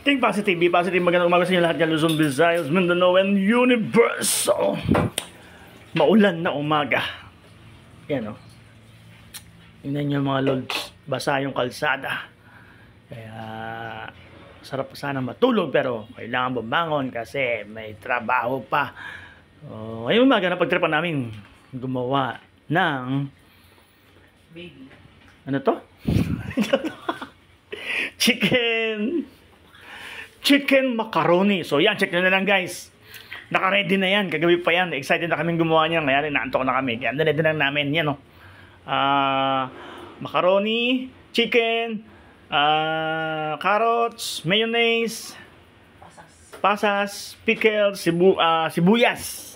Think positive, be positive. Magandang umaga sa inyo lahat, Luzon, Visayas, Mindanao, and Universe. Maulan na umaga. Yan, o. Tingnan nyo mga lods. Basa yung kalsada. Kaya, sarap sana matulog, pero kailangan bumangon kasi may trabaho pa. Ngayong umaga, napagtripan namin gumawa ng Baby. ano to? Chicken macaroni. So yan, check nyo na lang guys. Naka-ready na yan. Kagabi pa yan. Excited na kaming gumawa niyan. Kaya naantok na kami. Kaya ready na namin. Yan o. Macaroni, chicken, carrots, mayonnaise, pasas, pickles, sibuyas.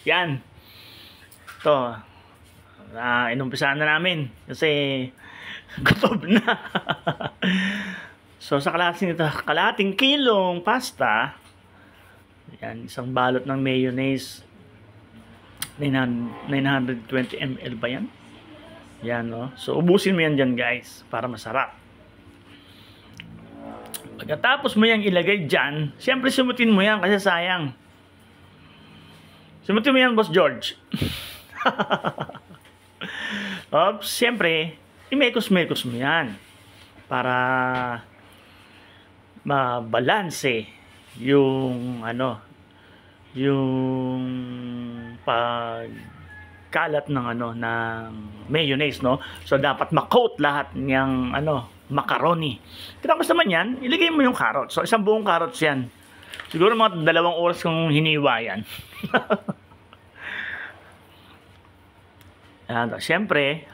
Yan. Ito. Inumpisahan na namin. Kasi gutom na. So sa kalahating kilong pasta, yan, isang balot ng mayonnaise, 920 ml ba yan? Yan, no? So ubusin mo yan dyan guys, para masarap. Pagkatapos mo yan ilagay dyan, siyempre sumutin mo yan kasi sayang. Sumutin mo yan, Boss George. Siyempre, imekos-mekos mo yan para mabalanse yung yung pagkalat ng ng mayonnaise, no? So dapat ma-coat lahat ng macaroni. Tapos naman yan, ilagay mo yung carrots. So isang buong carrots yan. Siguro mga 2 oras kung hiniwa yan. Siyempre,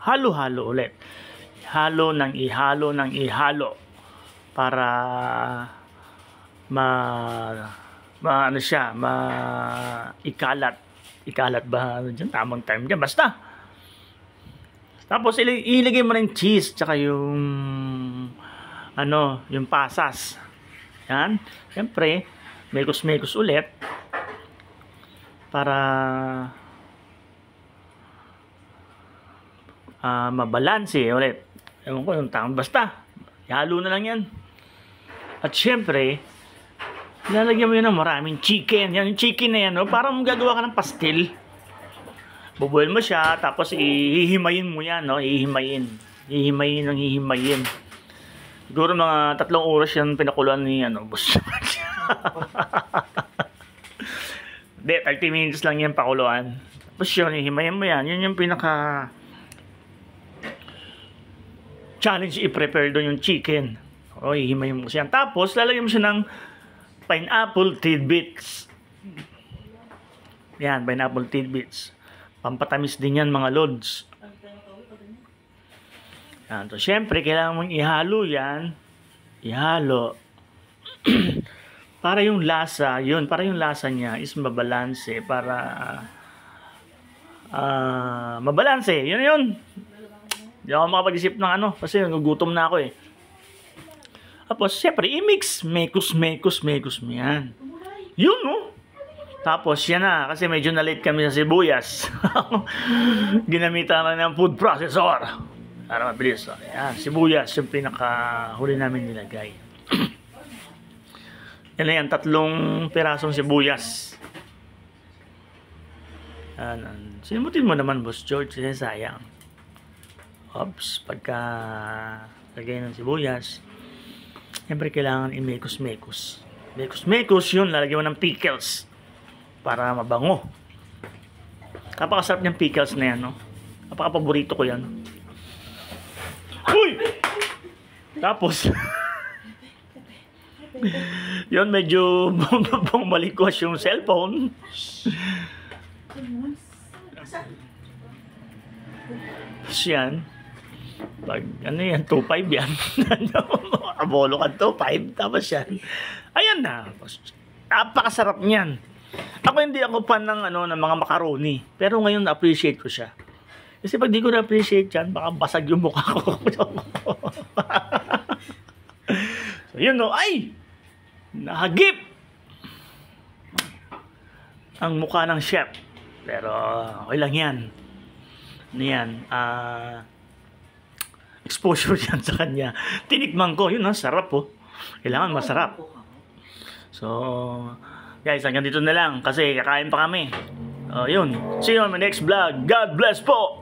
halo-halo ulit. Halo ng ihalo para ikalat ba diyan, tamang time diyan, basta. Tapos ilagay mo rin cheese tsaka yung yung pasas. Yan, siyempre mekos ulit para mabalanse ulit. Ewan ko yung tamang, basta ihalo na lang yan. At syempre, lalagyan mo yun ng maraming chicken. Yan, yung chicken na yan, no? Parang gagawa ka ng pastil. Bubuel mo siya, tapos ihihimayin mo yan, no? Hihimayin. Siguro mga 3 oras yan pinakuluan ni, boss. Hindi, 30 minutes lang yan pakuluan. Tapos yun, hihimayin mo yan. Yun yung pinaka challenge i-prepare doon yung chicken. Hihimayin mo siya. Tapos, lalagyan mo siya ng pineapple tidbits. Yan, pineapple tidbits. Pampatamis din yan, mga lods. Yan. So, syempre, kailangan mong ihalo yan. Ihalo. Para yung lasa, para yung lasa niya is mabalanse. Para mabalanse. Yun. Hindi ako makapag-isip ng kasi nagugutom na ako eh. Tapos, siyempre, i-mix. Mekos mo yan. Yun, no? Tapos, yan na. Kasi medyo na-late kami sa sibuyas. Ginamitan na ng food processor. Para mabilis. Yan, sibuyas. Yung pinaka-huli namin nilagay. Yan na yan. 3 pirasong sibuyas. Yan. Sinimutin mo naman, Boss George. Kasi sayang. Oops. Pagka lagay ng sibuyas, siyempre kailangan i-mekos. Mekos yun, lalagyan mo ng pickles para mabango. Kapakasarap niyang pickles na yan, no? Kapaka-paborito ko yan. Uy! Tapos, yun, medyo bumalikwas yung cellphone. Yan. Pag, 2.5 yan. Abolo ka 2.5. Tapos yan. Ayan na. Napakasarap niyan. Ako hindi ako fan ng, ng mga macaroni. Pero ngayon na-appreciate ko siya. Kasi pag di ko na-appreciate yan, baka basag yung mukha ko. So yun, no. Ay! Nahagip! Ang mukha ng chef. Pero okay lang yan. exposure yan sa kanya. Tinikman ko, yun sarap po. Kailangan masarap. So, guys, hanggang dito na lang kasi kakain pa kami. Yun. See you on my next vlog. God bless po!